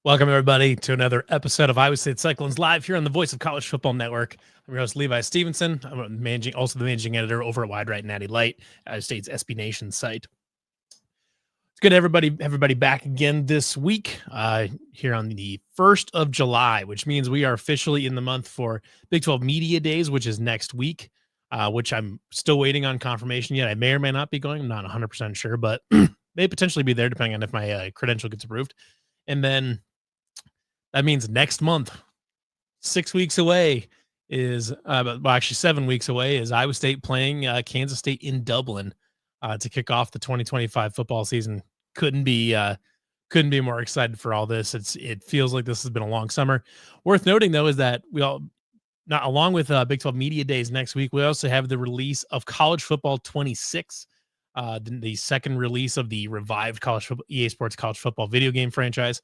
Welcome, everybody, to another episode of Iowa State Cyclones Live here on the Voice of College Football Network. I'm your host, Levi Stevenson. I'm also the managing editor over at Wide Right Natty Light, Iowa State's SB Nation site. It's good to everybody back again this week here on the 1st of July, which means we are officially in the month for Big 12 Media Days, which is next week, which I'm still waiting on confirmation yet. I may or may not be going. I'm not 100% sure, but may potentially be there depending on if my credential gets approved. And then that means next month, 6 weeks away is, actually 7 weeks away is Iowa State playing Kansas State in Dublin to kick off the 2025 football season. Couldn't be more excited for all this. It feels like this has been a long summer. Worth noting though is that along with Big 12 Media Days next week, we also have the release of College Football 26, the second release of the revived EA Sports College Football video game franchise.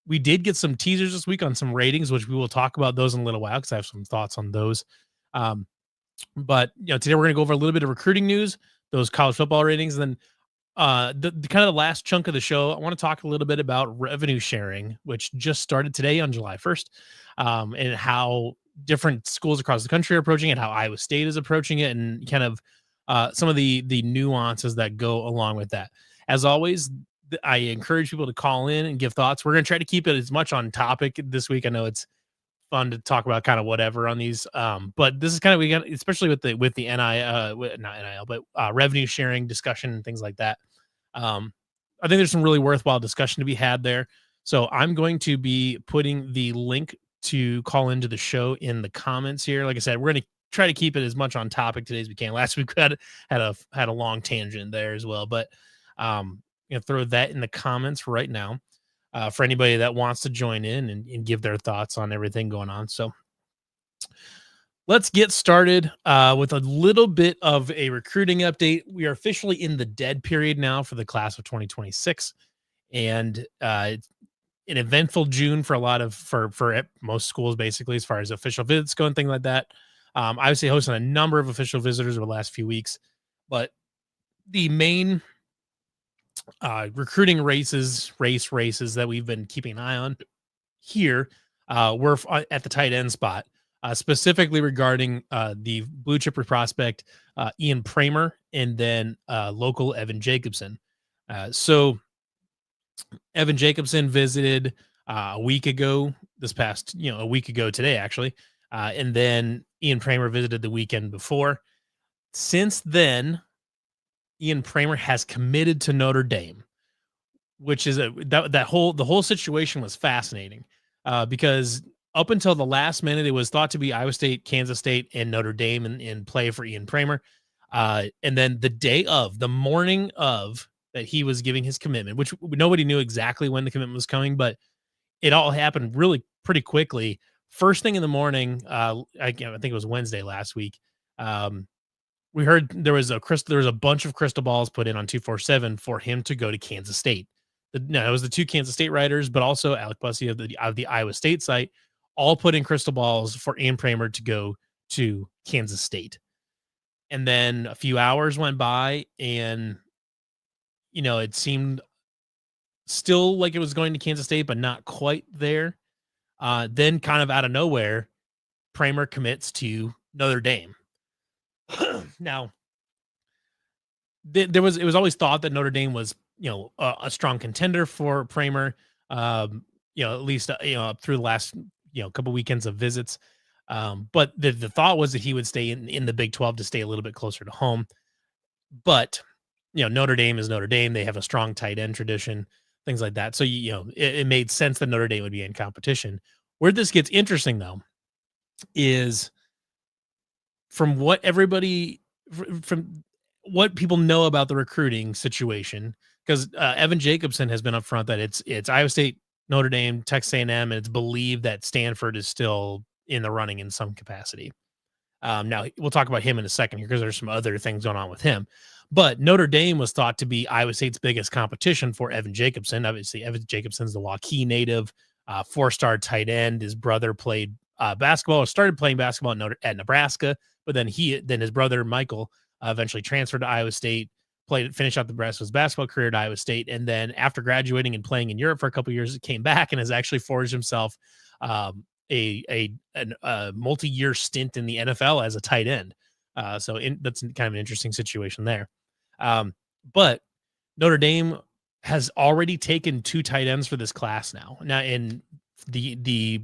We did get some teasers this week on some ratings, which we will talk about those in a little while because I have some thoughts on those. But today we're going to go over a little bit of recruiting news, those college football ratings, and then the kind of the last chunk of the show. I want to talk a little bit about revenue sharing, which just started today on July 1st, and how different schools across the country are approaching it, how Iowa State is approaching it, and kind of some of the nuances that go along with that. As always, I encourage people to call in and give thoughts. We're going to try to keep it as much on topic this week. I know it's fun to talk about kind of whatever on these, but this is kind of, we got, especially with the not NIL, but revenue sharing discussion and things like that. I think there's some really worthwhile discussion to be had there. So I'm going to be putting the link to call into the show in the comments here. Like I said, we're going to try to keep it as much on topic today as we can. Last week we had a long tangent there as well, but throw that in the comments right now for anybody that wants to join in and give their thoughts on everything going on. So let's get started with a little bit of a recruiting update. We are officially in the dead period now for the class of 2026, and an eventful June for most schools, basically, as far as official visits go and things like that. I would say hosting a number of official visitors over the last few weeks, but the main recruiting races that we've been keeping an eye on here were at the tight end spot, specifically regarding the blue chipper prospect Ian Pramer and then local Evan Jacobson. So Evan Jacobson visited a week ago today, actually. And then Ian Pramer visited the weekend before. Since then, Ian Pramer has committed to Notre Dame, which is the whole situation was fascinating because up until the last minute, it was thought to be Iowa State, Kansas State, and Notre Dame in play for Ian Pramer. And then the morning of that he was giving his commitment, which nobody knew exactly when the commitment was coming, but it all happened really pretty quickly. First thing in the morning, I think it was Wednesday last week. We heard there was a bunch of crystal balls put in on 247 for him to go to Kansas State. It was the two Kansas State writers, but also Alec Bussey of the Iowa State site, all put in crystal balls for Ian Pramer to go to Kansas State. And then a few hours went by, and it seemed still like it was going to Kansas State, but not quite there. Then, kind of out of nowhere, Pramer commits to Notre Dame. Now, it was always thought that Notre Dame was, a strong contender for Pramer, at least, through the last, couple weekends of visits. But the thought was that he would stay in the Big 12 to stay a little bit closer to home. But, Notre Dame is Notre Dame. They have a strong tight end tradition, things like that. So, it made sense that Notre Dame would be in competition. Where this gets interesting, though, is from what people know about the recruiting situation, because Evan Jacobson has been upfront that it's Iowa State, Notre Dame, Texas A&M, and it's believed that Stanford is still in the running in some capacity. Now, we'll talk about him in a second here because there's some other things going on with him. But Notre Dame was thought to be Iowa State's biggest competition for Evan Jacobson. Obviously, Evan Jacobson's the Waukee native, 4-star tight end. His brother played started playing basketball at Nebraska, but then his brother Michael eventually transferred to Iowa State, finished out the rest of his basketball career at Iowa State, and then after graduating and playing in Europe for a couple of years, came back and has actually forged himself a multi-year stint in the NFL as a tight end. That's kind of an interesting situation there. But Notre Dame has already taken 2 tight ends for this class now. Now, in the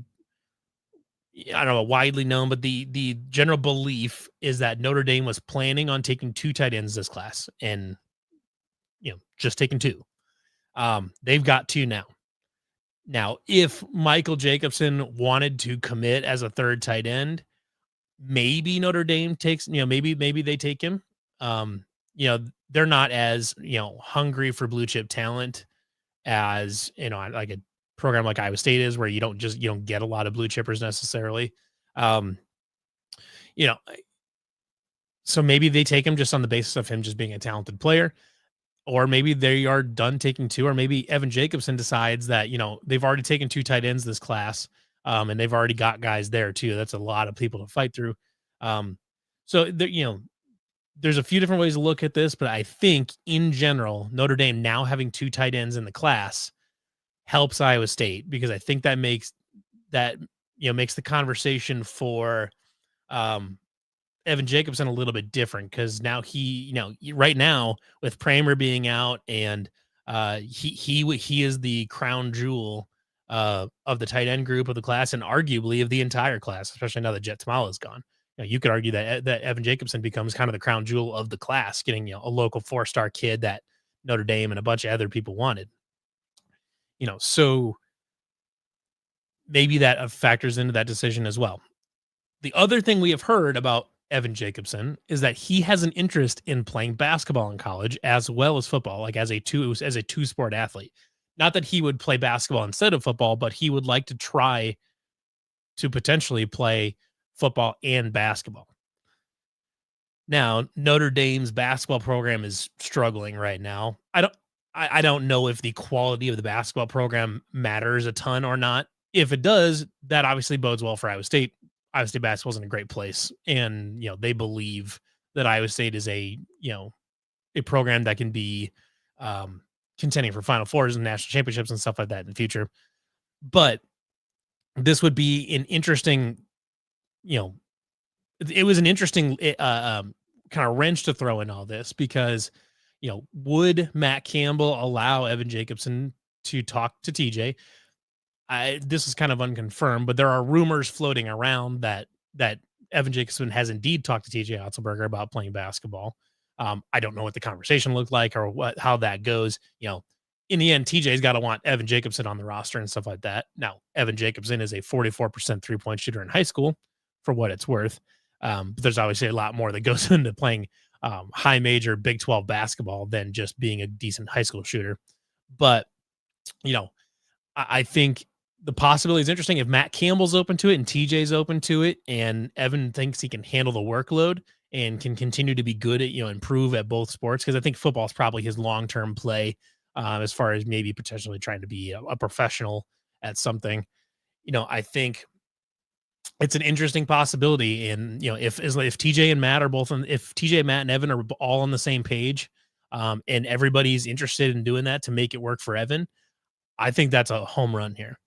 I don't know, widely known, but the general belief is that Notre Dame was planning on taking 2 tight ends this class, and just taking 2. They've got 2 now. Now, if Michael Jacobson wanted to commit as a 3rd tight end, maybe Notre Dame takes, maybe they take him. They're not as, hungry for blue chip talent as, like a program like Iowa State is, where you don't get a lot of blue chippers necessarily. So maybe they take him just on the basis of him just being a talented player, or maybe they are done taking 2, or maybe Evan Jacobson decides that, they've already taken 2 tight ends this class. And they've already got guys there too. That's a lot of people to fight through. So there's a few different ways to look at this, but I think in general, Notre Dame now having 2 tight ends in the class helps Iowa State, because I think that makes the conversation for Evan Jacobson a little bit different, because now he, right now with Pramer being out, and he is the crown jewel of the tight end group of the class, and arguably of the entire class, especially now that Jet Tamala is gone. You could argue that Evan Jacobson becomes kind of the crown jewel of the class, getting a local 4-star kid that Notre Dame and a bunch of other people wanted. So maybe that factors into that decision as well. The other thing we have heard about Evan Jacobson is that he has an interest in playing basketball in college as well as football, like as a 2-sport athlete. Not that he would play basketball instead of football, but he would like to try to potentially play football and basketball. Now, Notre Dame's basketball program is struggling right now. I don't know if the quality of the basketball program matters a ton or not. If it does, that obviously bodes well for Iowa State. Iowa State basketball is in a great place, and they believe that Iowa State is a program that can be contending for Final Fours and national championships and stuff like that in the future. But this would be an interesting, it was an interesting kind of wrench to throw in all this, because would Matt Campbell allow Evan Jacobson to talk to TJ? This is kind of unconfirmed, but there are rumors floating around that Evan Jacobson has indeed talked to TJ Otzelberger about playing basketball. I don't know what the conversation looked like or how that goes. In the end, TJ's got to want Evan Jacobson on the roster and stuff like that. Now, Evan Jacobson is a 44% 3-point shooter in high school, for what it's worth. But there's obviously a lot more that goes into playing high major Big 12 basketball than just being a decent high school shooter. But, I think the possibility is interesting. If Matt Campbell's open to it and TJ's open to it, and Evan thinks he can handle the workload and can continue to be good at, improve at both sports, because I think football is probably his long-term play as far as maybe potentially trying to be a professional at something. I think it's an interesting possibility. And, if TJ and Matt are both if TJ, Matt, and Evan are all on the same page, and everybody's interested in doing that to make it work for Evan, I think that's a home run here.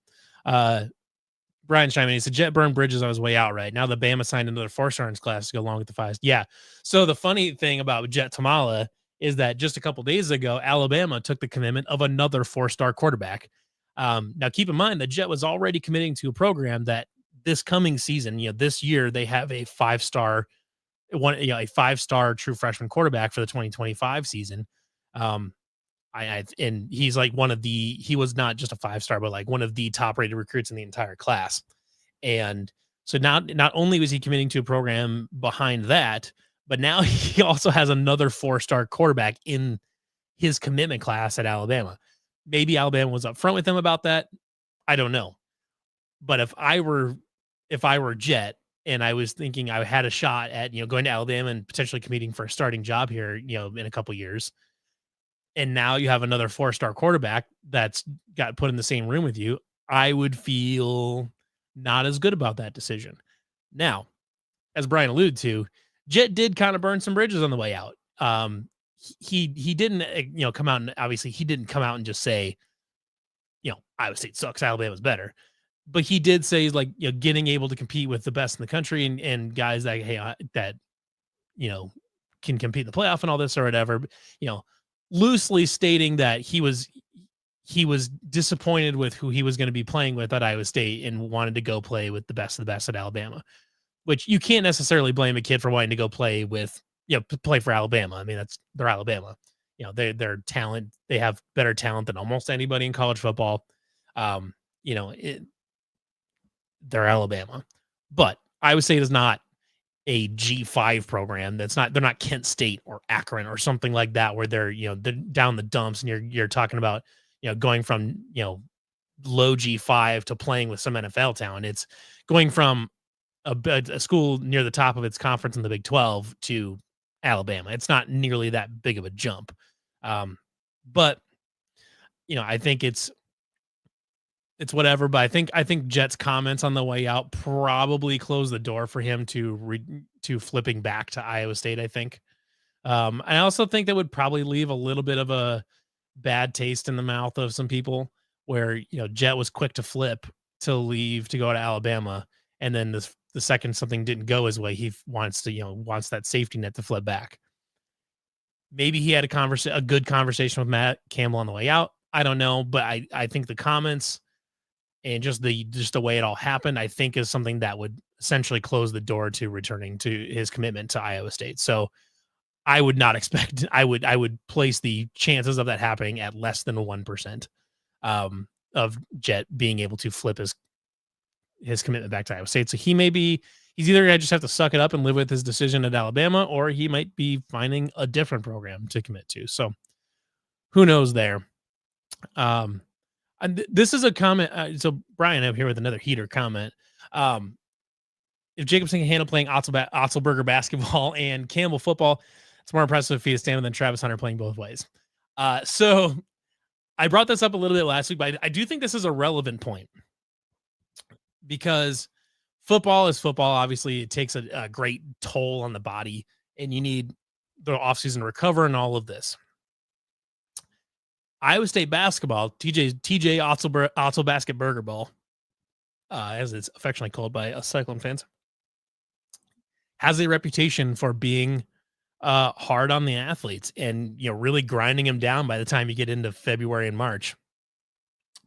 Brian's chiming in. He said, Jet burned bridges on his way out, right? Now the Bama signed another 4-star in his class to go along with the 5s. Yeah. So the funny thing about Jet Tamala is that just a couple days ago, Alabama took the commitment of another 4-star quarterback. Now keep in mind that Jet was already committing to a program that this coming season, this year, they have a 5-star true freshman quarterback for the 2025 season. And he's like he was not just a 5-star, but like one of the top rated recruits in the entire class. And so now, not only was he committing to a program behind that, but now he also has another 4-star quarterback in his commitment class at Alabama. Maybe Alabama was upfront with him about that. I don't know. But if I were Jet and I was thinking I had a shot at, going to Alabama and potentially competing for a starting job here, in a couple years, and now you have another 4-star quarterback that's got put in the same room with you, I would feel not as good about that decision. Now, as Brian alluded to, Jet did kind of burn some bridges on the way out. he didn't come out, and obviously he didn't come out and just say, Iowa State sucks, Alabama's better. But he did say he's like, getting able to compete with the best in the country and guys that, hey, that, you know, can compete in the playoff and all this or whatever, loosely stating that he was disappointed with who he was going to be playing with at Iowa State and wanted to go play with the best of the best at Alabama, which you can't necessarily blame a kid for wanting to go play with, play for Alabama. I mean, they're Alabama, their talent, they have better talent than almost anybody in college football. They're Alabama, but Iowa State is not a G5 program. They're not Kent State or Akron or something like that, where they're down the dumps, and you're talking about, going from, low G5 to playing with some NFL talent. It's going from a school near the top of its conference in the Big 12 to Alabama. It's not nearly that big of a jump. But I think it's whatever, but I think Jet's comments on the way out probably closed the door for him to flipping back to Iowa State, I think. I also think that would probably leave a little bit of a bad taste in the mouth of some people, where, Jet was quick to flip to leave to go to Alabama, and then the second something didn't go his way, he wants that safety net to flip back. Maybe he had a good conversation with Matt Campbell on the way out. I don't know, but I think the comments and just the way it all happened, I think, is something that would essentially close the door to returning to his commitment to Iowa State. So I would not expect, I would place the chances of that happening at less than 1%, of Jet being able to flip his commitment back to Iowa State. So he's either going to just have to suck it up and live with his decision at Alabama, or he might be finding a different program to commit to. So who knows there? And this is a comment. So Brian, I'm here with another heater comment. If Jacobson can handle playing Otzelberger basketball and Campbell football, it's more impressive if he is standing than Travis Hunter playing both ways. So I brought this up a little bit last week, but I do think this is a relevant point, because football is football. Obviously, it takes a great toll on the body, and you need the offseason to recover and all of this. Iowa State basketball, TJ Otzelbasket Burger Ball, as it's affectionately called by us Cyclone fans, has a reputation for being hard on the athletes and really grinding them down by the time you get into February and March,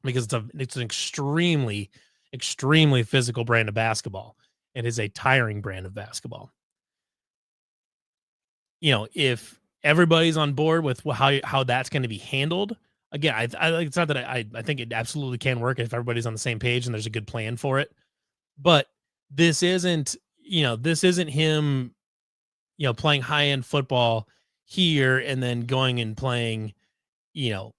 because it's an extremely, extremely physical brand of basketball. It is a tiring brand of basketball. If everybody's on board with how that's going to be handled, again, it's not that I think it absolutely can work if everybody's on the same page and there's a good plan for it. But this isn't him, playing high end football here and then going and playing, old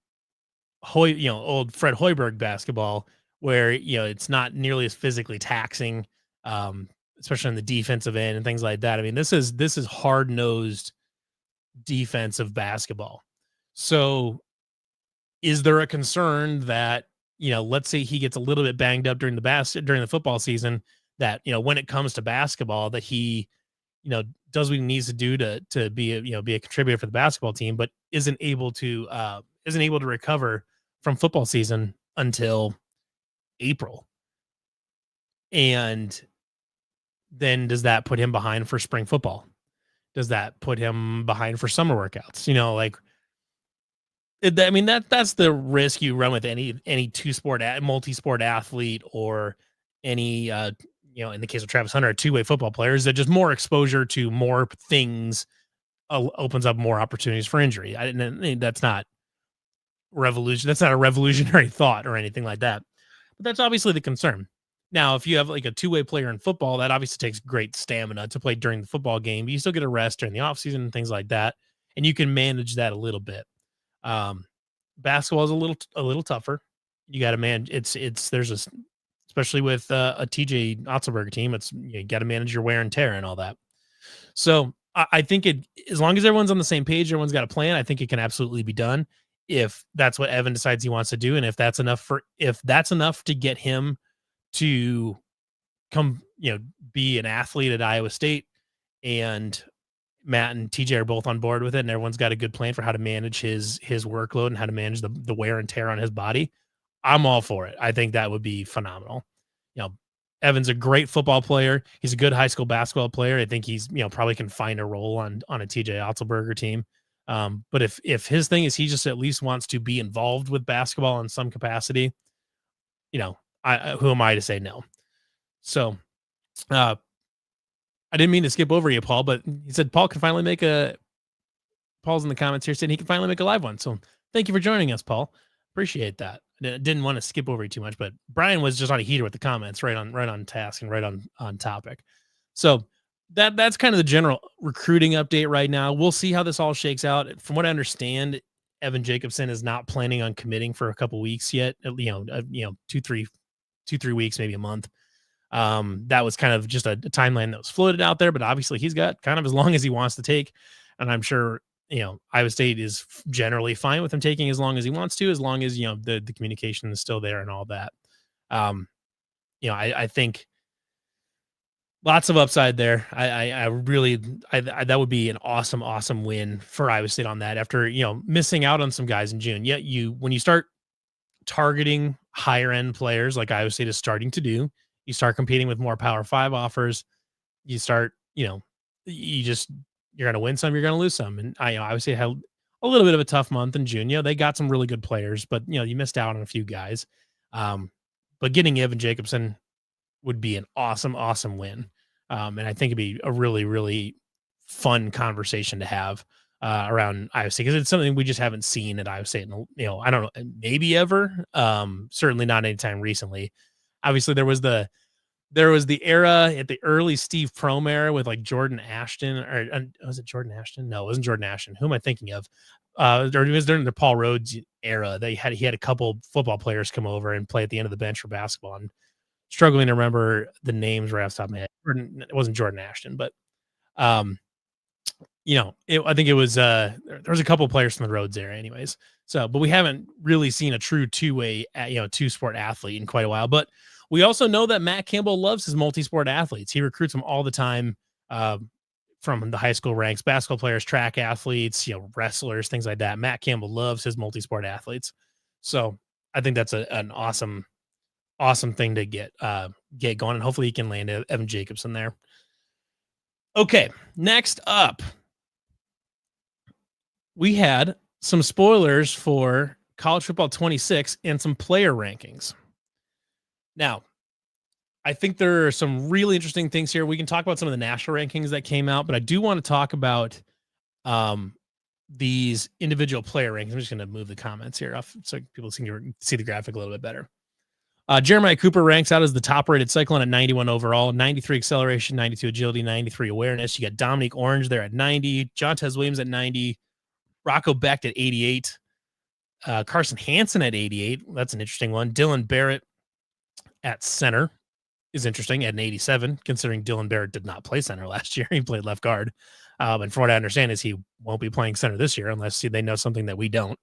Fred Hoiberg basketball, where it's not nearly as physically taxing, especially on the defensive end and things like that. I mean, this is hard nosed defensive basketball. So is there a concern that, let's say he gets a little bit banged up during the football season, that, when it comes to basketball, that he, does what he needs to do to be a contributor for the basketball team, but isn't able to recover from football season until April. And then does that put him behind for spring football? Does that put him behind for summer workouts? That's the risk you run with any two-sport, multi-sport athlete, or any, in the case of Travis Hunter, a two-way football player, is that just more exposure to more things opens up more opportunities for injury. That's not revolution. That's not a revolutionary thought or anything like that. But that's obviously the concern. Now, if you have like a two-way player in football, that obviously takes great stamina to play during the football game, but you still get a rest during the offseason and things like that, and you can manage that a little bit. Basketball is a little tougher. You got to manage. Especially with a TJ Otzelberger team, you got to manage your wear and tear and all that. So I think as long as everyone's on the same page, everyone's got a plan, I think it can absolutely be done if that's what Evan decides he wants to do, and if that's enough to get him to come, be an athlete at Iowa State and Matt and TJ are both on board with it, and everyone's got a good plan for how to manage his workload and how to manage the wear and tear on his body, I'm all for it. I think that would be phenomenal. You know, Evan's a great football player. He's a good high school basketball player. I think he's, probably can find a role on a TJ Otzelberger team. But if his thing is he just at least wants to be involved with basketball in some capacity, who am I to say no? So, uh, I didn't mean to skip over you, Paul, but he said Paul's in the comments here saying he can finally make a live one. So thank you for joining us, Paul. Appreciate that. I didn't want to skip over you too much, but Brian was just on a heater with the comments, right on task and right on topic. So that's kind of the general recruiting update right now. We'll see how this all shakes out. From what I understand, Evan Jacobson is not planning on committing for a couple weeks yet. 2-3 weeks, maybe a month. That was kind of just a timeline that was floated out there, but obviously he's got kind of as long as he wants to take. And I'm sure, Iowa State is generally fine with him taking as long as he wants to, as long as, the communication is still there and all that. I think lots of upside there. I really, that would be an awesome win for Iowa State on that after, missing out on some guys in June. Yet when you start targeting higher end players like Iowa State is starting to do, you start competing with more Power 5 offers. You start, you're going to win some, you're going to lose some. And Iowa State had a little bit of a tough month in June. They got some really good players, but you missed out on a few guys. But getting Evan Jacobson would be an awesome win. And I think it'd be a really, really fun conversation to have around Iowa State, because it's something we just haven't seen at Iowa State. I don't know, maybe ever. Certainly not anytime recently. Obviously, there was the era at the early Steve Prohm era with like Jordan Ashton, or was it Jordan Ashton? No, it wasn't Jordan Ashton. Who am I thinking of? Or it was during the Paul Rhodes era. He had a couple football players come over and play at the end of the bench for basketball. I'm struggling to remember the names right off the top of my head. It wasn't Jordan Ashton, but I think it was there was a couple players from the Rhodes era, anyways. So, but we haven't really seen a true two-way, two-sport athlete in quite a while. But we also know that Matt Campbell loves his multi-sport athletes. He recruits them all the time from the high school ranks, basketball players, track athletes, wrestlers, things like that. Matt Campbell loves his multi-sport athletes. So I think that's an awesome thing to get going. And hopefully he can land Evan Jacobson there. Okay, next up, we had some spoilers for College Football 26 and some player rankings. Now, I think there are some really interesting things here. We can talk about some of the national rankings that came out, but I do want to talk about these individual player rankings. I'm just going to move the comments here off so people can see the graphic a little bit better. Jeremiah Cooper ranks out as the top-rated Cyclone at 91 overall, 93 acceleration, 92 agility, 93 awareness. You got Dominique Orange there at 90, Jontez Williams at 90, Rocco Becht at 88, Carson Hansen at 88. That's an interesting one. Dylan Barrett at center is interesting at an 87, considering Dylan Barrett did not play center last year. He played left guard. And from what I understand is he won't be playing center this year unless they know something that we don't.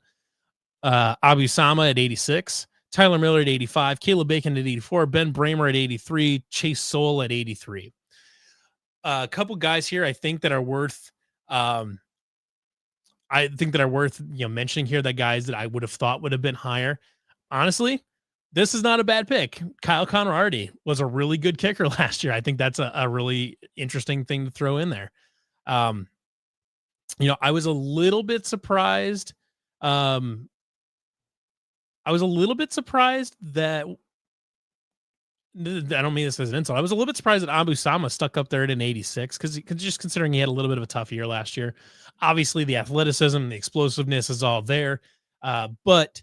Abu Sama at 86, Tyler Miller at 85, Caleb Bacon at 84, Ben Bramer at 83, Chase Soule at 83. A couple guys here I think that are worth mentioning here, that guys that I would have thought would have been higher. Honestly, this is not a bad pick. Kyle Conrarty was a really good kicker last year. I think that's a really interesting thing to throw in there. I was a little bit surprised. I was a little bit surprised that I don't mean this as an insult. I was a little bit surprised that Abu Sama stuck up there at an 86 because just considering he had a little bit of a tough year last year. Obviously, the athleticism, the explosiveness is all there, but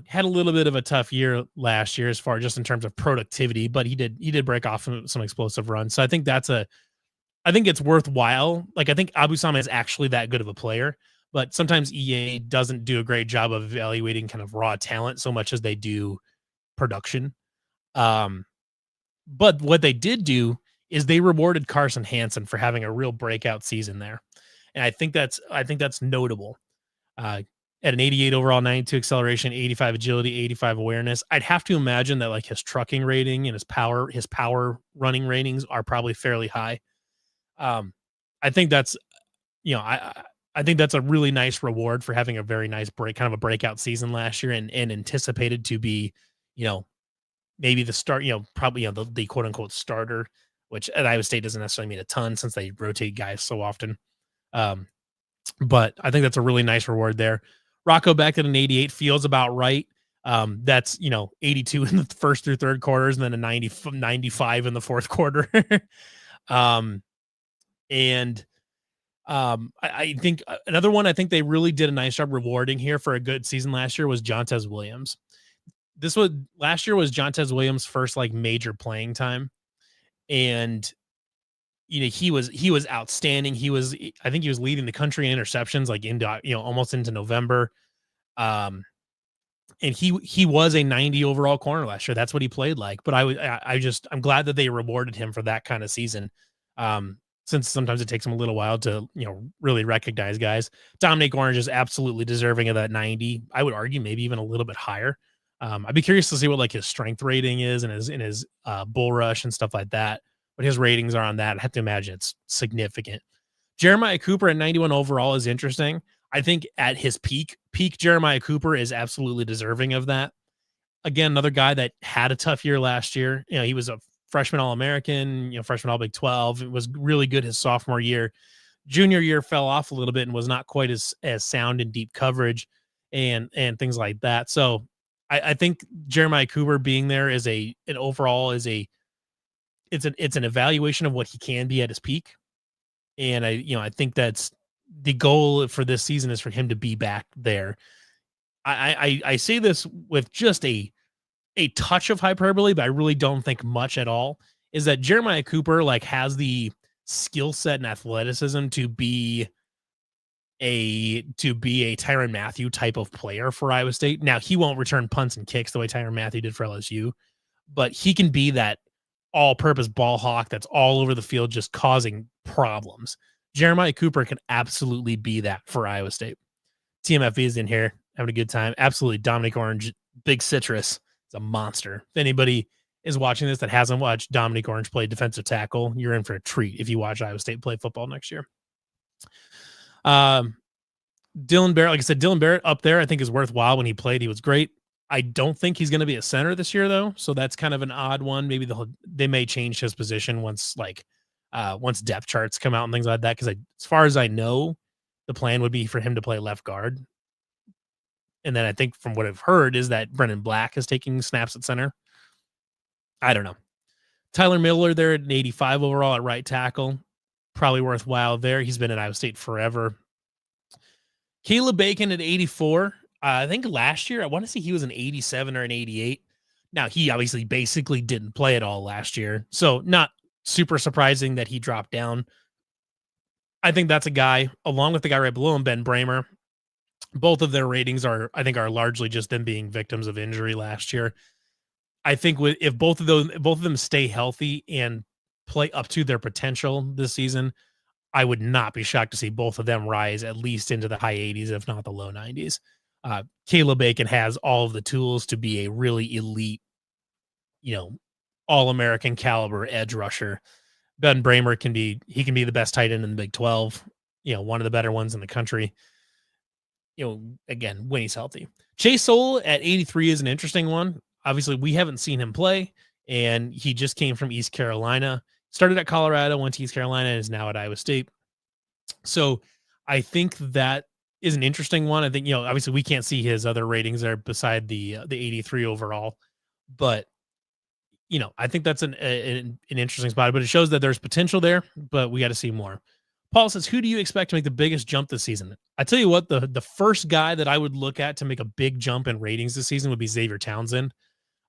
had a little bit of a tough year last year as far just in terms of productivity. But he did break off some explosive runs. So I think I think it's worthwhile. Like, I think Abu Sama is actually that good of a player, but sometimes EA doesn't do a great job of evaluating kind of raw talent so much as they do production. But what they did do is they rewarded Carson Hansen for having a real breakout season there. And I think that's notable. At an 88 overall, 92 acceleration, 85 agility, 85 awareness. I'd have to imagine that like his trucking rating and his power running ratings are probably fairly high. I think that's, you know, I think that's a really nice reward for having a very nice kind of a breakout season last year and anticipated to be, you know, maybe the start, probably, the quote unquote starter, which at Iowa State doesn't necessarily mean a ton since they rotate guys so often. Um, but I think that's a really nice reward there. Rocco back at an 88 feels about right. That's 82 in the first through third quarters, and then a 95 in the fourth quarter. um, and I think another one I think they really did a nice job rewarding here for a good season last year was Jontez Williams. Last year was Jontez Williams' first like major playing time, and he was outstanding. I think he was leading the country in interceptions like into almost into November. Um, and he was a 90 overall corner last year. That's what he played like. But I'm glad that they rewarded him for that kind of season. Since sometimes it takes him a little while to, really recognize guys. Dominic Orange is absolutely deserving of that 90. I would argue maybe even a little bit higher. I'd be curious to see what like his strength rating is and his bull rush and stuff like that. But his ratings are on that. I have to imagine it's significant. Jeremiah Cooper at 91 overall is interesting. I think at his peak Jeremiah Cooper is absolutely deserving of that. Again, another guy that had a tough year last year. He was a freshman All-American, freshman All Big 12. It was really good his sophomore year. Junior year fell off a little bit and was not quite as sound in deep coverage and things like that. So I think Jeremiah Cooper being there is it's an evaluation of what he can be at his peak. And I think that's the goal for this season is for him to be back there. I say this with just a touch of hyperbole, but I really don't think much at all, is that Jeremiah Cooper like has the skill set and athleticism to be a Tyrann Mathieu type of player for Iowa State. Now, he won't return punts and kicks the way Tyrann Mathieu did for LSU, but he can be that all-purpose ball hawk that's all over the field just causing problems. Jeremiah Cooper can absolutely be that for Iowa State. TMFB is in here having a good time. Absolutely. Dominic Orange, big citrus. It's a monster. If anybody is watching this that hasn't watched Dominic Orange play defensive tackle, you're in for a treat if you watch Iowa State play football next year. Dylan Barrett, like I said, Dylan Barrett up there, I think is worthwhile. When he played, he was great. I don't think he's going to be a center this year, though. So that's kind of an odd one. Maybe they may change his position once depth charts come out and things like that. Because as far as I know, the plan would be for him to play left guard. And then I think from what I've heard is that Brennan Black is taking snaps at center. I don't know. Tyler Miller there at an 85 overall at right tackle. Probably worthwhile there. He's been at Iowa State forever. Caleb Bacon at 84. I think last year, I want to say he was an 87 or an 88. Now, he obviously basically didn't play at all last year. So not super surprising that he dropped down. I think that's a guy, along with the guy right below him, Ben Bramer. Both of their ratings are largely just them being victims of injury last year. I think if both of them stay healthy and play up to their potential this season, I would not be shocked to see both of them rise at least into the high 80s, if not the low 90s. Caleb Bacon has all of the tools to be a really elite, all-American caliber edge rusher. Ben Bramer can be the best tight end in the Big 12, one of the better ones in the country. Again, when he's healthy. Chase Sowell at 83 is an interesting one. Obviously, we haven't seen him play, and he just came from East Carolina. Started at Colorado, went to East Carolina, and is now at Iowa State. So I think that is an interesting one. I think, obviously we can't see his other ratings there beside the 83 overall, but I think that's an interesting spot, but it shows that there's potential there, but we got to see more. Paul says, who do you expect to make the biggest jump this season? I tell you what, the first guy that I would look at to make a big jump in ratings this season would be Xavier Townsend.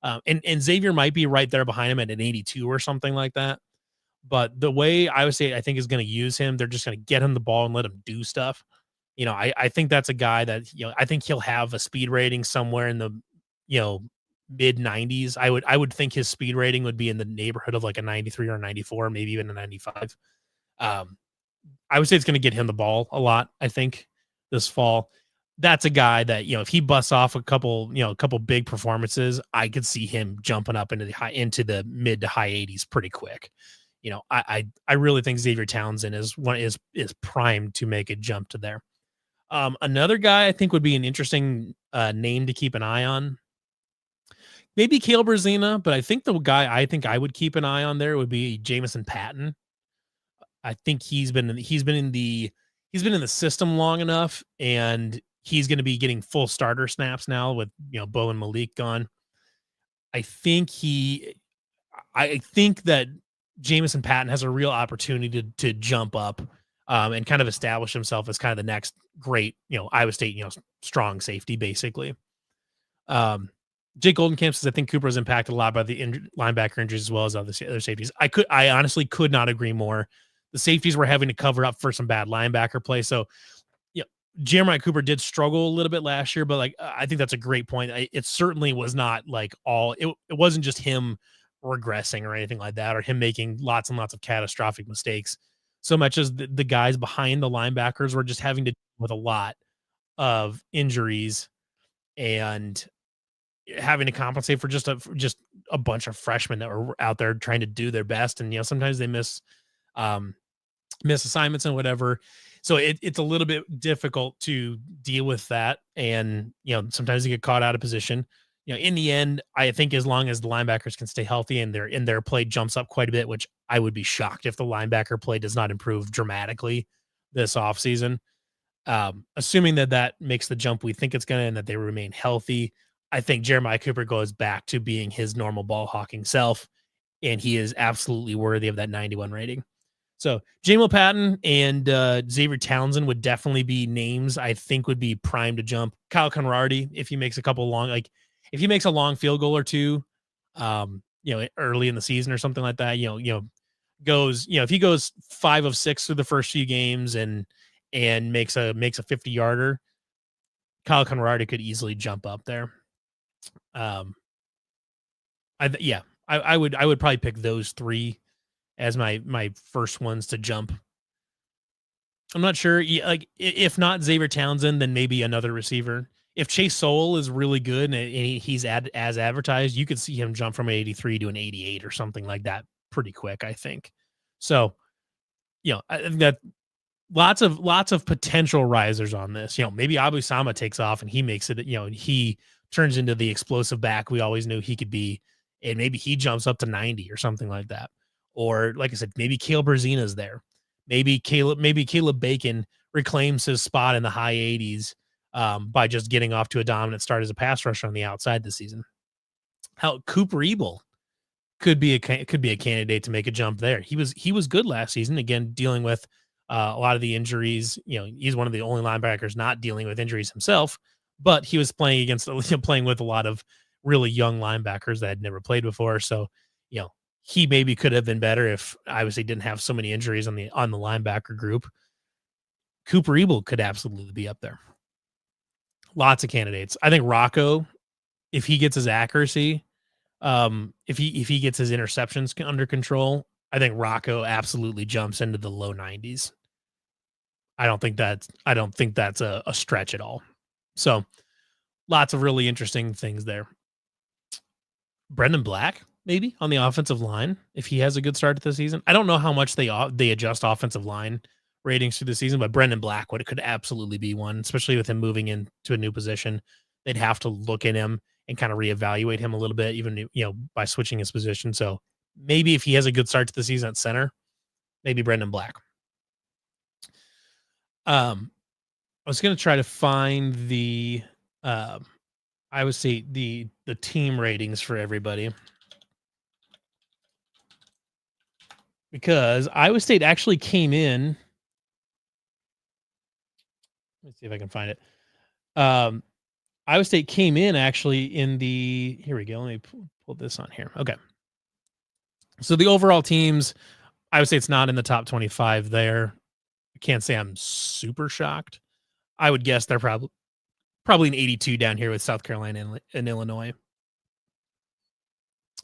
And Xavier might be right there behind him at an 82 or something like that. But the way I would say I think is going to use him, they're just going to get him the ball and let him do stuff. I think that's a guy that, I think he'll have a speed rating somewhere in the, mid 90s. I would think his speed rating would be in the neighborhood of like a 93 or a 94, maybe even a 95. I would say it's going to get him the ball a lot, I think, this fall. That's a guy that, if he busts off a couple big performances, I could see him jumping up into the mid to high 80s pretty quick. I really think Xavier Townsend is primed to make a jump to there. Another guy I think would be an interesting name to keep an eye on. Maybe Caleb Brzina, but I think the guy I think I would keep an eye on there would be Jamison Patton. I think he's been in the system long enough, and he's going to be getting full starter snaps now with Bo and Malik gone. I think I think that Jamison Patton has a real opportunity to jump up and kind of establish himself as kind of the next great Iowa State strong safety basically. Jake Goldenkamp says I think Cooper is impacted a lot by the linebacker injuries as well as other safeties. I honestly could not agree more. The safeties were having to cover up for some bad linebacker play. So, Jeremiah Cooper did struggle a little bit last year, but I think that's a great point. It certainly was not it wasn't just him regressing or anything like that, or him making lots and lots of catastrophic mistakes, so much as the guys behind the linebackers were just having to deal with a lot of injuries and having to compensate for just a bunch of freshmen that were out there trying to do their best. And, sometimes they miss assignments and whatever. So it's a little bit difficult to deal with that. And, sometimes they get caught out of position. In the end, I think as long as the linebackers can stay healthy and their play jumps up quite a bit, which I would be shocked if the linebacker play does not improve dramatically this offseason. Assuming that makes the jump we think it's going to, and that they remain healthy, I think Jeremiah Cooper goes back to being his normal ball hawking self, and he is absolutely worthy of that 91 rating. So Jamil Patton and Xavier Townsend would definitely be names I think would be primed to jump. Kyle Conradi, if he makes if he makes a long field goal or two, early in the season or something like that, if he goes 5 of 6 through the first few games and makes a 50-yarder, Kyle Conradi could easily jump up there. I would probably pick those 3 as my first ones to jump. I'm not sure. If not Xavier Townsend, then maybe another receiver. If Chase Sowell is really good and he's as advertised, you could see him jump from an 83 to an 88 or something like that pretty quick, I think. So, I think that lots of potential risers on this. Maybe Abu Sama takes off and he makes it, he turns into the explosive back we always knew he could be, and maybe he jumps up to 90 or something like that. Or like I said, maybe Caleb Brzina is there. Maybe Caleb Bacon reclaims his spot in the high 80s by just getting off to a dominant start as a pass rusher on the outside this season. How Cooper Ebel could be a candidate to make a jump there. He was good last season, again dealing with a lot of the injuries. He's one of the only linebackers not dealing with injuries himself, but he was playing with a lot of really young linebackers that had never played before. So, he maybe could have been better if obviously didn't have so many injuries on the linebacker group. Cooper Ebel could absolutely be up there. Lots of candidates. I think Rocco, if he gets his accuracy, if he gets his interceptions under control, I think Rocco absolutely jumps into the low 90s. I don't think that's a stretch at all. So lots of really interesting things there. Brendan Black, maybe on the offensive line, if he has a good start to the season. I don't know how much they adjust offensive line ratings through the season, but Brendan Black could absolutely be one, especially with him moving into a new position. They'd have to look at him and kind of reevaluate him a little bit, even by switching his position. So maybe if he has a good start to the season at center, maybe Brendan Black. I was going to try to find the I would say the team ratings for everybody, because Iowa State actually came in. Let's see if I can find it. Iowa State came in actually in the, here we go. Let me pull this on here. Okay. So the overall teams, Iowa State's not in the top 25 there. I can't say I'm super shocked. I would guess they're probably an 82 down here with South Carolina and Illinois.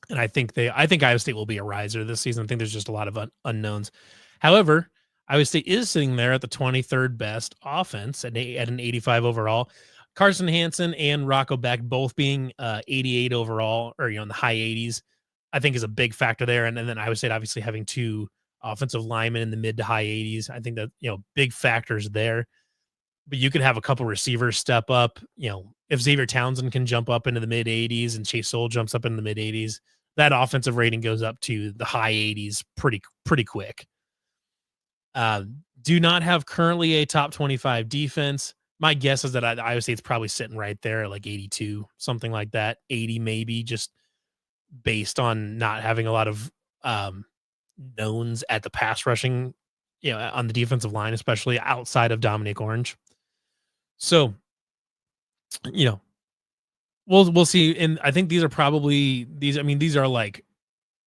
And I think Iowa State will be a riser this season. I think there's just a lot of unknowns. However, Iowa State is sitting there at the 23rd best offense at an 85 overall. Carson Hansen and Rocco Beck both being 88 overall, or in the high 80s. I think is a big factor there. And then Iowa State obviously having two offensive linemen in the mid to high 80s. I think that, big factors there. But you could have a couple receivers step up. If Xavier Townsend can jump up into the mid 80s and Chase Soul jumps up in the mid 80s, that offensive rating goes up to the high 80s pretty quick. Do not have currently a top 25 defense. My guess is that Iowa State's probably sitting right there, like 82, something like that, 80 maybe, just based on not having a lot of knowns at the pass rushing, on the defensive line, especially outside of Dominic Orange. So, we'll see. And I think these are probably these are like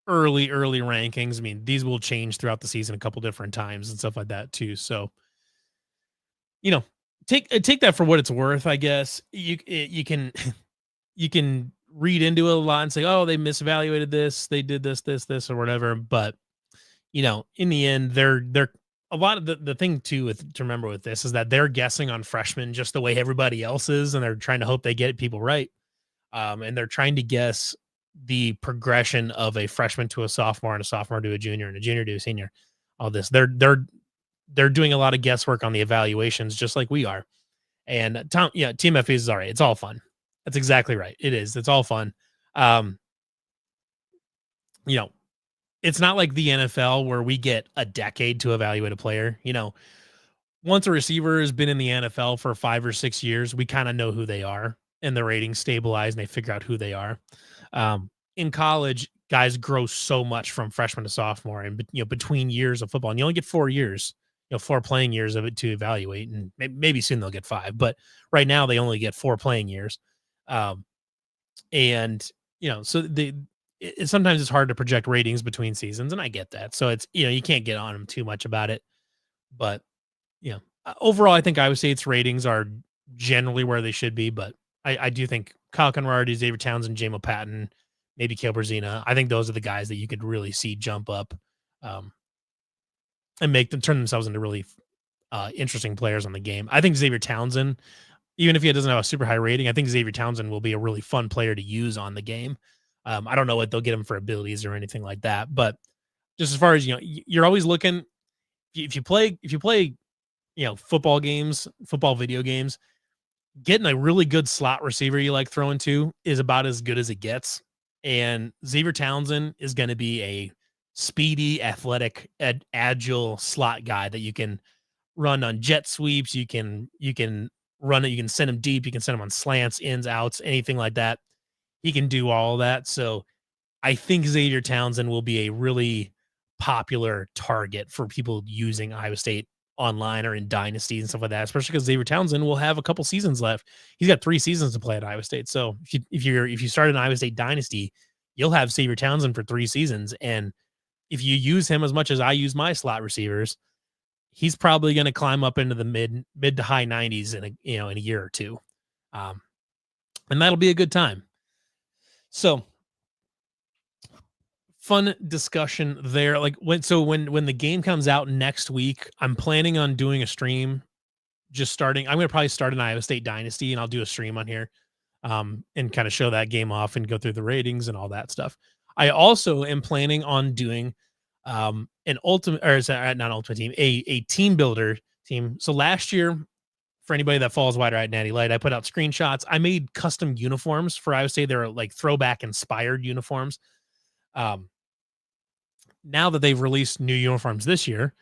early rankings. I mean, these will change throughout the season a couple different times and stuff like that too. So, take that for what it's worth. I guess you can you can read into it a lot and say, oh, they misevaluated this, they did this or whatever. But in the end, they're a lot of the thing too to remember with this is that they're guessing on freshmen just the way everybody else is, and they're trying to hope they get people right. And they're trying to guess the progression of a freshman to a sophomore and a sophomore to a junior and a junior to a senior. All this, they're doing a lot of guesswork on the evaluations, just like we are. And TMFA is all right. It's all fun. That's exactly right. It is. It's all fun. It's not like the NFL where we get a decade to evaluate a player. Once a receiver has been in the NFL for 5 or 6 years, we kind of know who they are, and the ratings stabilize and they figure out who they are. In college, guys grow so much from freshman to sophomore and between years of football, and you only get 4 years, 4 playing years of it to evaluate, and maybe soon they'll get 5, but right now they only get 4 playing years. So sometimes it's hard to project ratings between seasons, and I get that. So it's, you can't get on them too much about it, but overall, I think Iowa State's ratings are generally where they should be, but I do think Kyle Conrad, Xavier Townsend, Jamo Patton, maybe Cale Berzina. I think those are the guys that you could really see jump up, and make them turn themselves into really interesting players on the game. I think Xavier Townsend, even if he doesn't have a super high rating, I think Xavier Townsend will be a really fun player to use on the game. I don't know what they'll get him for abilities or anything like that, but just as far as, you're always looking, if you play, football games, football video games, getting a really good slot receiver you like throwing to is about as good as it gets. And Xavier Townsend is going to be a speedy, athletic, agile slot guy that you can run on jet sweeps. You can run it. You can send him deep. You can send him on slants, ins, outs, anything like that. He can do all of that. So I think Xavier Townsend will be a really popular target for people using Iowa State online or in dynasties and stuff like that, especially because Xavier Townsend will have a couple seasons left. He's got 3 seasons to play at Iowa State. So if you start an Iowa State dynasty, you'll have Xavier Townsend for 3 seasons. And if you use him as much as I use my slot receivers, he's probably going to climb up into the mid to high 90s in a year or two. And that'll be a good time. So fun discussion there. Like when the game comes out next week, I'm planning on doing a stream. I'm going to probably start an Iowa State dynasty, and I'll do a stream on here, and kind of show that game off and go through the ratings and all that stuff. I also am planning on doing an ultimate, or not ultimate team, a team builder team. So last year, for anybody that follows Wide Right Natty Light, I put out screenshots. I made custom uniforms for Iowa State. They're like throwback inspired uniforms. Now that they've released new uniforms this year,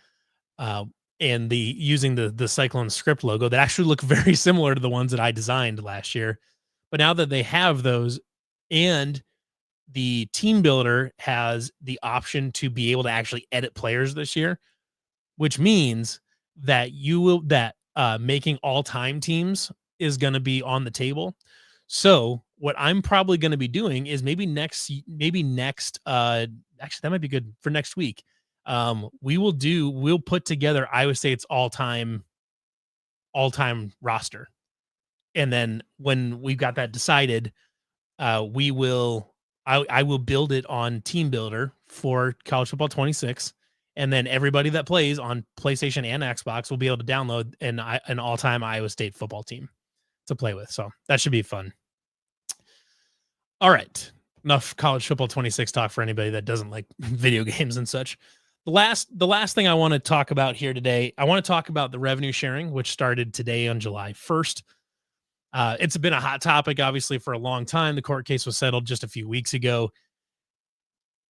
and using the Cyclones script logo that actually look very similar to the ones that I designed last year. But now that they have those, and the team builder has the option to be able to actually edit players this year, which means that making all-time teams is going to be on the table. So what I'm probably going to be doing is maybe next, actually that might be good for next week. We'll put together Iowa State's all-time roster. And then when we've got that decided, I will build it on Team Builder for College Football 26. And then everybody that plays on PlayStation and Xbox will be able to download an all-time Iowa State football team to play with. So that should be fun. All right. enough college football 26 talk for anybody that doesn't like video games and such. The last thing I want to talk about here today, I want to talk about the revenue sharing, which started today on July 1st. It's been a hot topic, obviously, for a long time. The court case was settled just a few weeks ago.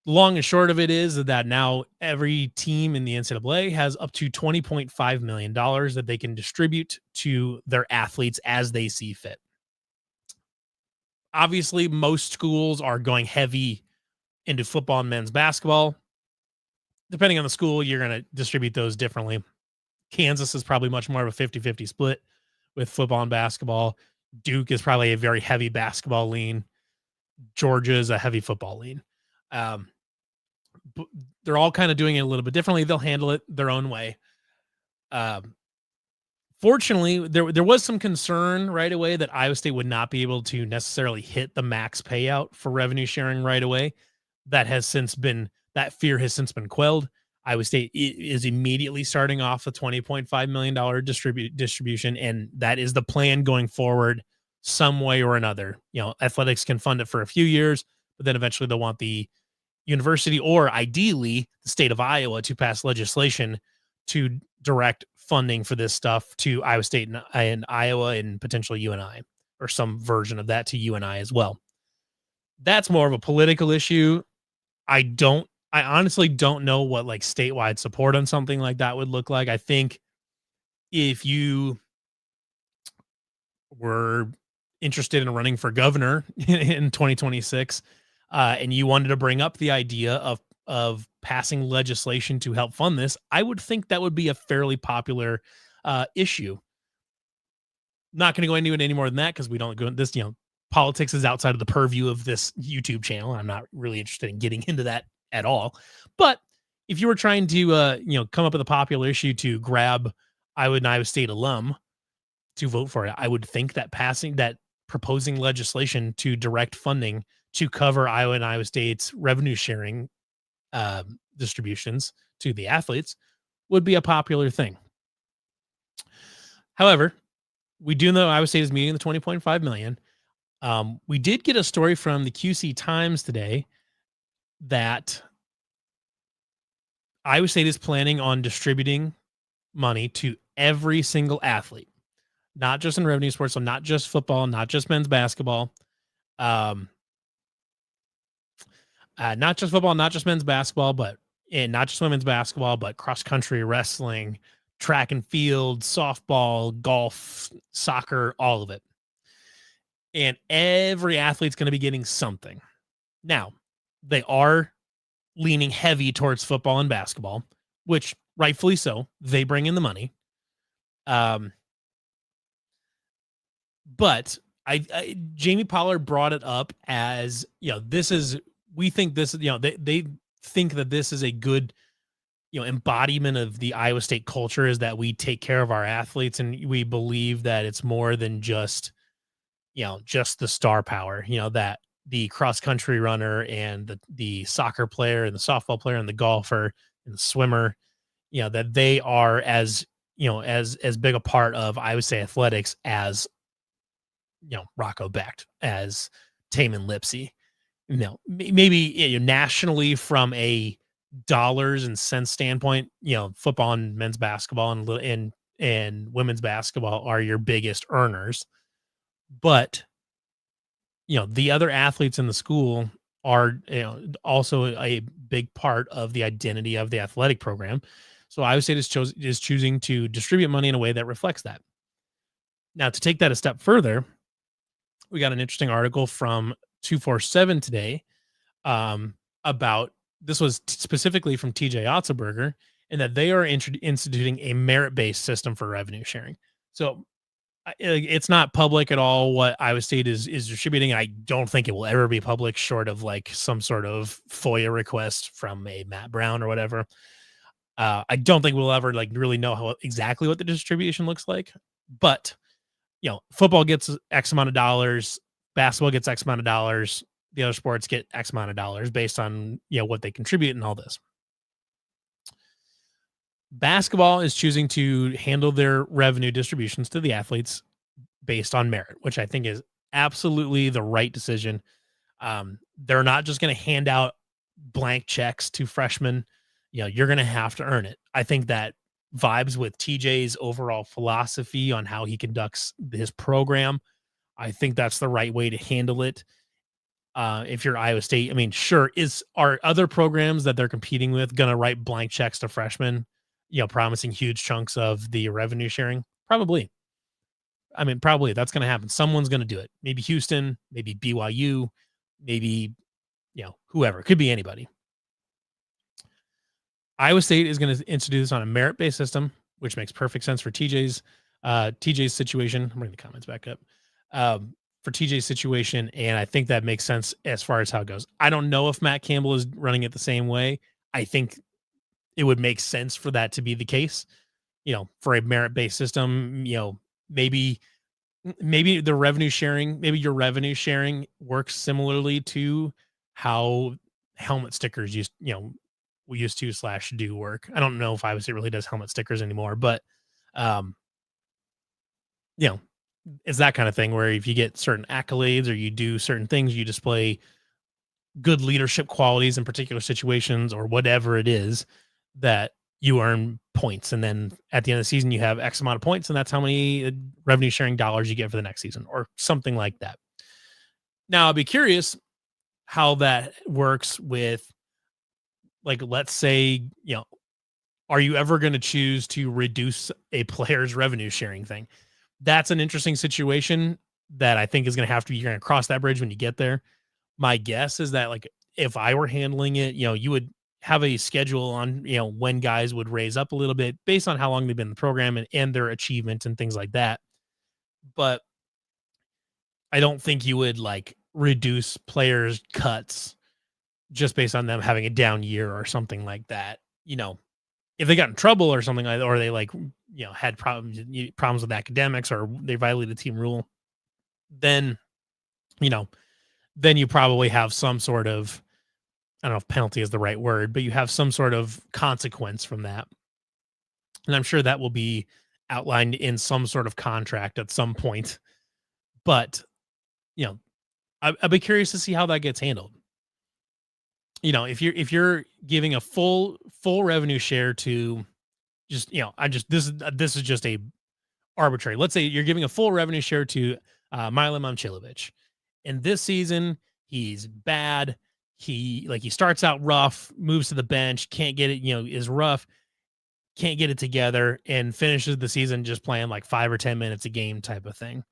Long and short of it is that now every team in the NCAA has up to $20.5 million that they can distribute to their athletes as they see fit. Obviously, most schools are going heavy into football and men's basketball. Depending on the school, you're going to distribute those differently. Kansas is probably much more of a 50-50 split with football and basketball. Duke is probably a very heavy basketball lean. Georgia is a heavy football lean. They're all kind of doing it a little bit differently. They'll handle it their own way. Fortunately, there was some concern right away that Iowa State would not be able to necessarily hit the max payout for revenue sharing right away. That fear has since been quelled. Iowa State is immediately starting off a $20.5 million distribution, and that is the plan going forward some way or another. Athletics can fund it for a few years, but then eventually they'll want the university or ideally the state of Iowa to pass legislation to direct funding for this stuff to Iowa State and Iowa and potentially UNI, or some version of that to UNI as well. That's more of a political issue. I honestly don't know what like statewide support on something like that would look like. I think if you were interested in running for governor in 2026 and you wanted to bring up the idea of passing legislation to help fund this, I would think that would be a fairly popular issue. Not going to go into it any more than that because we don't go into this, politics is outside of the purview of this YouTube channel. I'm not really interested in getting into that at all. But if you were trying to, come up with a popular issue to grab Iowa State alum to vote for it, I would think that proposing legislation to direct funding to cover Iowa and Iowa State's revenue sharing distributions to the athletes would be a popular thing. However, we do know Iowa State is meeting the $20.5 million. We did get a story from the QC Times today that Iowa State is planning on distributing money to every single athlete, not just in revenue sports, so not just football, not just men's basketball, not just football, not just men's basketball, and not just women's basketball, but cross country, wrestling, track and field, softball, golf, soccer, all of it. And every athlete's going to be getting something. Now, they are leaning heavy towards football and basketball, which rightfully so. They bring in the money. But Jamie Pollard brought it up as, we think this, they think that this is a good, embodiment of the Iowa State culture, is that we take care of our athletes, and we believe that it's more than just the star power, that the cross country runner and the soccer player and the softball player and the golfer and the swimmer, that they are as big a part of Iowa State athletics as, Rocco Becht, as Taman Lipsey. Maybe nationally from a dollars and cents standpoint, football and men's basketball and women's basketball are your biggest earners. But, the other athletes in the school are also a big part of the identity of the athletic program. So Iowa State is choosing to distribute money in a way that reflects that. Now, to take that a step further, we got an interesting article from 247 today about, this was specifically from TJ Otzelberger, and that they are instituting a merit-based system for revenue sharing. So it's not public at all what Iowa State is distributing. I don't think it will ever be public, short of like some sort of FOIA request from a Matt Brown or whatever. I don't think we'll ever really know exactly what the distribution looks like. But football gets X amount of dollars, basketball gets X amount of dollars, the other sports get X amount of dollars based on what they contribute and all this. Basketball is choosing to handle their revenue distributions to the athletes based on merit, which I think is absolutely the right decision. They're not just going to hand out blank checks to freshmen. You're going to have to earn it. I think that vibes with TJ's overall philosophy on how he conducts his program. I think that's the right way to handle it. If you're Iowa State, I mean, sure, are other programs that they're competing with going to write blank checks to freshmen, promising huge chunks of the revenue sharing? Probably. I mean, probably that's going to happen. Someone's going to do it. Maybe Houston, maybe BYU, maybe, whoever. It could be anybody. Iowa State is going to introduce this on a merit-based system, which makes perfect sense for TJ's situation. I'm bringing the comments back up. For TJ's situation, and I think that makes sense as far as how it goes. I don't know if Matt Campbell is running it the same way. I think it would make sense for that to be the case, for a merit-based system. Maybe the revenue sharing, maybe your revenue sharing works similarly to how helmet stickers used to do work. I don't know if Iowa State really does helmet stickers anymore, but it's that kind of thing where if you get certain accolades or you do certain things, you display good leadership qualities in particular situations or whatever it is, that you earn points. And then at the end of the season, you have X amount of points, and that's how many revenue sharing dollars you get for the next season or something like that. Now, I'll be curious how that works with, like, let's say, are you ever going to choose to reduce a player's revenue sharing thing? That's an interesting situation that I think is going to have to be, you're going to cross that bridge when you get there. My guess is that, like, if I were handling it, you would have a schedule on, when guys would raise up a little bit based on how long they've been in the program and their achievement and things like that. But I don't think you would, like, reduce players' cuts just based on them having a down year or something like that. If they got in trouble or something like that, or they, like, had problems with academics, or they violated team rule, then you probably have some sort of, I don't know if penalty is the right word, but you have some sort of consequence from that. And I'm sure that will be outlined in some sort of contract at some point. But, I'd be curious to see how that gets handled. If you're giving a full revenue share to just, this is just a arbitrary. Let's say you're giving a full revenue share to Milan Momcilovic. And this season, he's bad. He starts out rough, moves to the bench, can't get it, is rough, can't get it together, and finishes the season just playing like 5 or 10 minutes a game type of thing.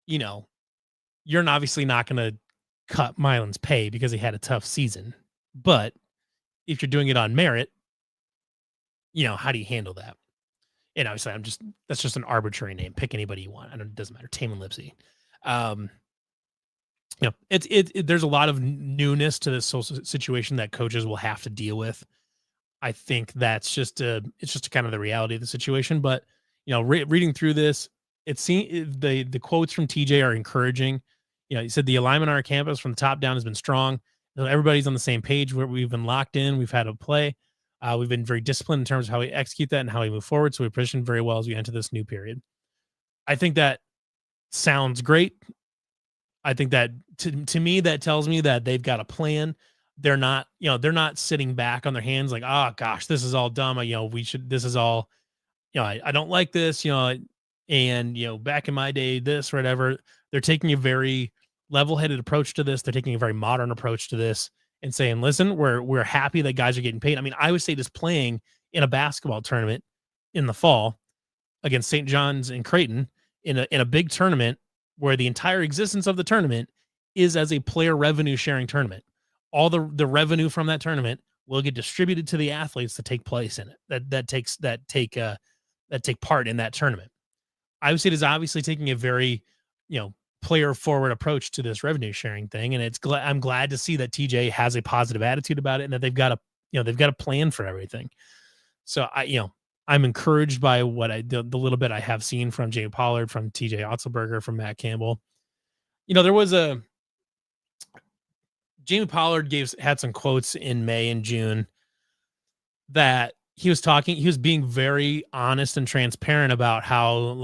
You're obviously not going to cut Milan's pay because he had a tough season. But if you're doing it on merit, how do you handle that? And obviously that's just an arbitrary name. Pick anybody you want. It doesn't matter. Taman Lipsy. There's a lot of newness to this social situation that coaches will have to deal with. I think that's just it's just kind of the reality of the situation. But, reading through this, the quotes from TJ are encouraging. He said the alignment on our campus from the top down has been strong. Everybody's on the same page where we've been locked in. We've had to play. We've been very disciplined in terms of how we execute that and how we move forward. So we positioned very well as we enter this new period. I think that sounds great. I think that to me, that tells me that they've got a plan. They're not sitting back on their hands like, oh gosh, this is all dumb. This is all, I don't like this, and back in my day, this or whatever. They're taking a very level-headed approach to this. They're taking a very modern approach to this and saying, listen, we're happy that guys are getting paid. I mean, Iowa State is playing in a basketball tournament in the fall against St. John's and Creighton in a big tournament where the entire existence of the tournament is as a player revenue sharing tournament. All the revenue from that tournament will get distributed to the athletes that take place in it, that take part in that tournament. Iowa State is obviously taking a very, player forward approach to this revenue sharing thing. And I'm glad to see that TJ has a positive attitude about it and that they've got a plan for everything. So I'm encouraged by the little bit I have seen from Jamie Pollard, from TJ Otzelberger, from Matt Campbell. There was Jamie Pollard had some quotes in May and June that he was being very honest and transparent about how,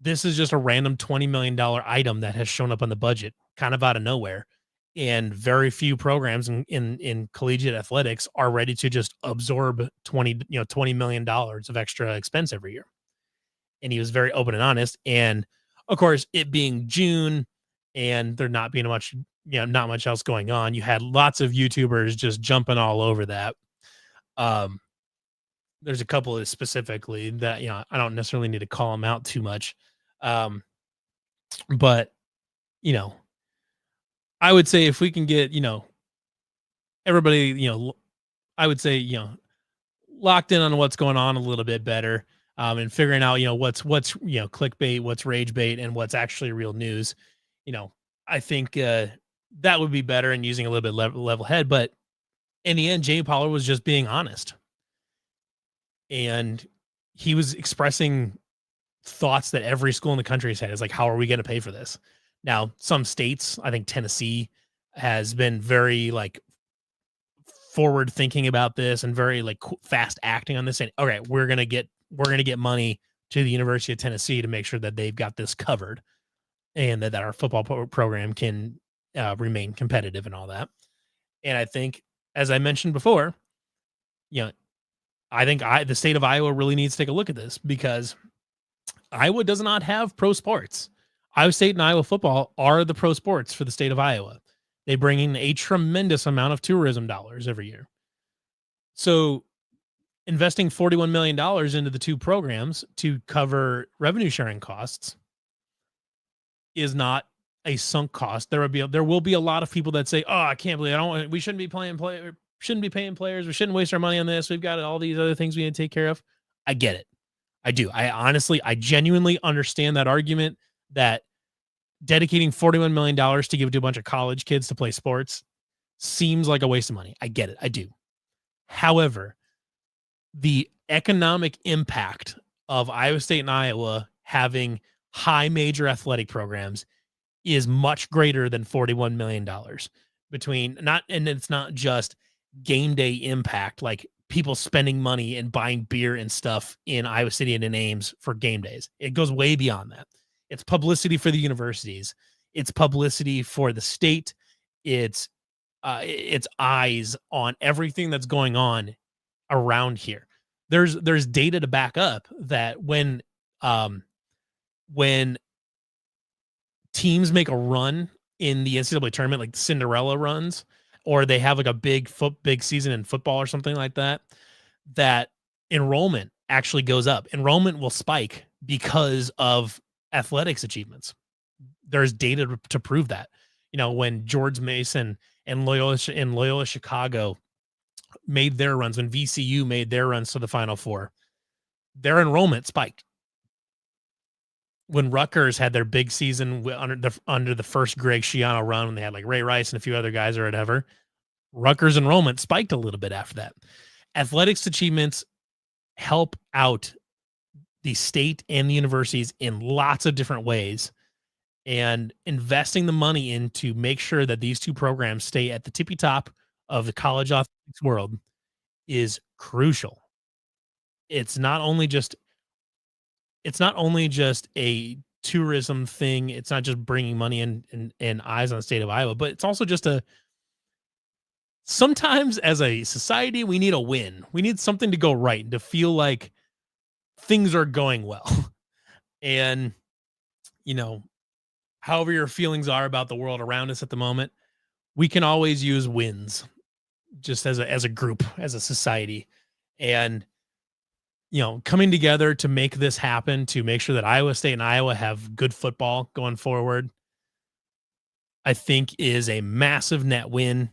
this is just a random $20 million item that has shown up on the budget. kind of out of nowhere. And very few programs in collegiate athletics are ready to just absorb $20 million of extra expense every year. And he was very open and honest. And of course, it being June and there not being much, not much else going on, you had lots of YouTubers just jumping all over that. There's a couple of specifically that, I don't necessarily need to call them out too much. But, I would say if we can get, everybody, I would say, locked in on what's going on a little bit better, and figuring out, what's clickbait, what's rage bait, and what's actually real news. I think that would be better and using a little bit level head. But in the end, Jamie Pollard was just being honest, and he was expressing thoughts that every school in the country has had. Is like, how are we going to pay for this? Now, some states, I think Tennessee has been very like forward thinking about this and very like fast acting on this. And okay, we're gonna get money to the University of Tennessee to make sure that they've got this covered, and that our football program can remain competitive and all that. And I think, as I mentioned before, I think the state of Iowa really needs to take a look at this, because Iowa does not have pro sports. Iowa State and Iowa football are the pro sports for the state of Iowa. They bring in a tremendous amount of tourism dollars every year. So investing $41 million into the two programs to cover revenue sharing costs is not a sunk cost. There will be a lot of people that say, "Oh, I can't believe we shouldn't be paying players. We shouldn't waste our money on this. We've got all these other things we need to take care of." I get it. I do. I genuinely understand that argument that dedicating $41 million to give to a bunch of college kids to play sports seems like a waste of money. I get it. I do. However, the economic impact of Iowa State and Iowa having high major athletic programs is much greater than $41 million and it's not just game day impact, like people spending money and buying beer and stuff in Iowa City and in Ames for game days. It goes way beyond that. It's publicity for the universities. It's publicity for the state. It's eyes on everything that's going on around here. There's data to back up that when teams make a run in the NCAA tournament, like the Cinderella runs, or they have like a big season in football or something like that, that enrollment actually goes up. Enrollment will spike because of athletics achievements. There's data to prove that. When George Mason and Loyola Chicago made their runs, when VCU made their runs to the Final Four, their enrollment spiked. When Rutgers had their big season under the first Greg Schiano run, when they had like Ray Rice and a few other guys or whatever, Rutgers enrollment spiked a little bit after that. Athletics achievements help out the state and the universities in lots of different ways, and investing the money in to make sure that these two programs stay at the tippy top of the college athletics world is crucial. It's not only just a tourism thing. It's not just bringing money in and eyes on the state of Iowa, but it's also just sometimes as a society, we need a win. We need something to go right and to feel like things are going well. And, however your feelings are about the world around us at the moment, we can always use wins just as a group, as a society. And, coming together to make this happen, to make sure that Iowa State and Iowa have good football going forward, I think is a massive net win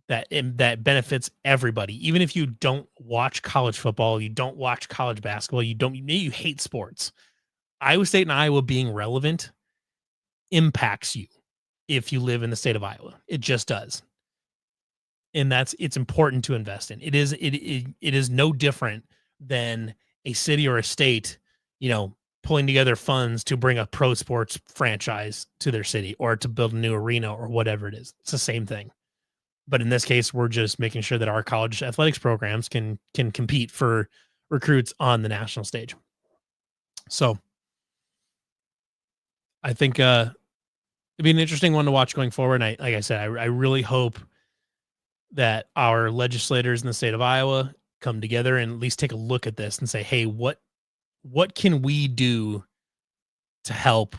that benefits everybody. Even if you don't watch college football, you don't watch college basketball, you hate sports, Iowa State and Iowa being relevant impacts you if you live in the state of Iowa. It just does. And it's important to invest in. It is no different than a city or a state, pulling together funds to bring a pro sports franchise to their city or to build a new arena or whatever it is. It's the same thing. But in this case, we're just making sure that our college athletics programs can compete for recruits on the national stage. So I think it'd be an interesting one to watch going forward. And like I said, I really hope that our legislators in the state of Iowa come together and at least take a look at this and say, hey, what can we do to help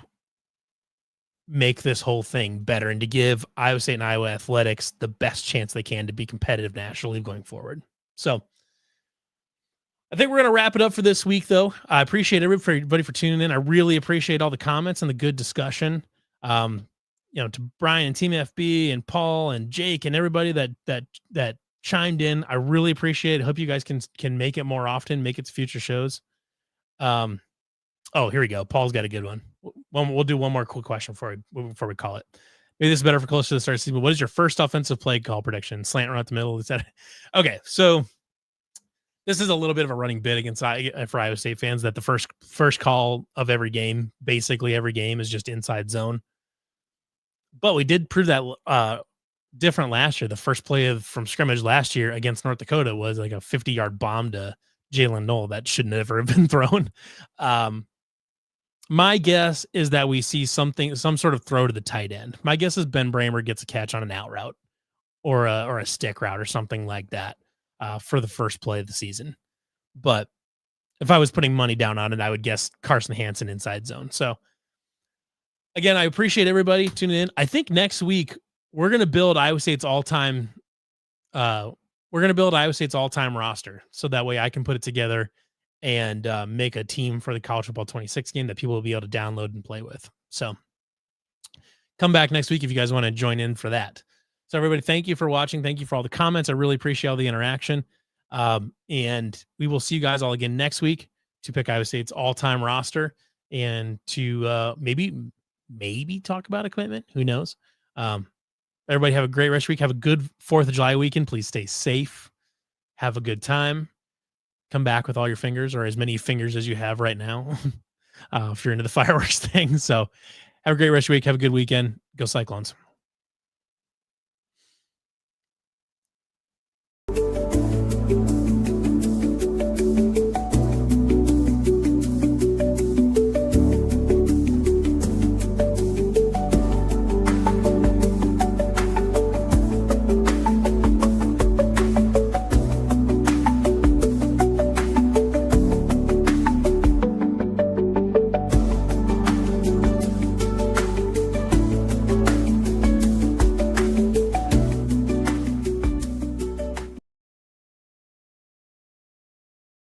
make this whole thing better and to give Iowa State and Iowa athletics the best chance they can to be competitive nationally going forward. So I think we're going to wrap it up for this week, though. I appreciate everybody for tuning in. I really appreciate all the comments and the good discussion. To Brian and Team FB and Paul and Jake and everybody that chimed in, I really appreciate it. Hope you guys can make it more often, make it to future shows. Here we go. Paul's got a good one. We'll do one more quick question before we call it. Maybe this is better for close to the start of the season. What is your first offensive play call prediction? Slant right up the middle. Is that okay? So this is a little bit of a running bit against for Iowa State fans that the first call of every game, basically every game, is just inside zone. But we did prove that different last year. The first play from scrimmage last year against North Dakota was like a 50-yard bomb to Jalen Knoll that should never have been thrown. My guess is that we see some sort of throw to the tight end. My guess is Ben Bramer gets a catch on an out route or a stick route or something like that for the first play of the season. But if I was putting money down on it, I would guess Carson Hansen inside zone. So again, I appreciate everybody tuning in. I think next week we're going to build Iowa State's all-time roster. So that way I can put it together and make a team for the College Football 26 game that people will be able to download and play with. So come back next week if you guys want to join in for that. So everybody, thank you for watching. Thank you for all the comments. I really appreciate all the interaction. And we will see you guys all again next week to pick Iowa State's all-time roster and to maybe talk about equipment. Who knows? Everybody have a great rest of the week. Have a good 4th of July weekend. Please stay safe. Have a good time. Come back with all your fingers or as many fingers as you have right now if you're into the fireworks thing. So have a great rest of your week. Have a good weekend. Go Cyclones.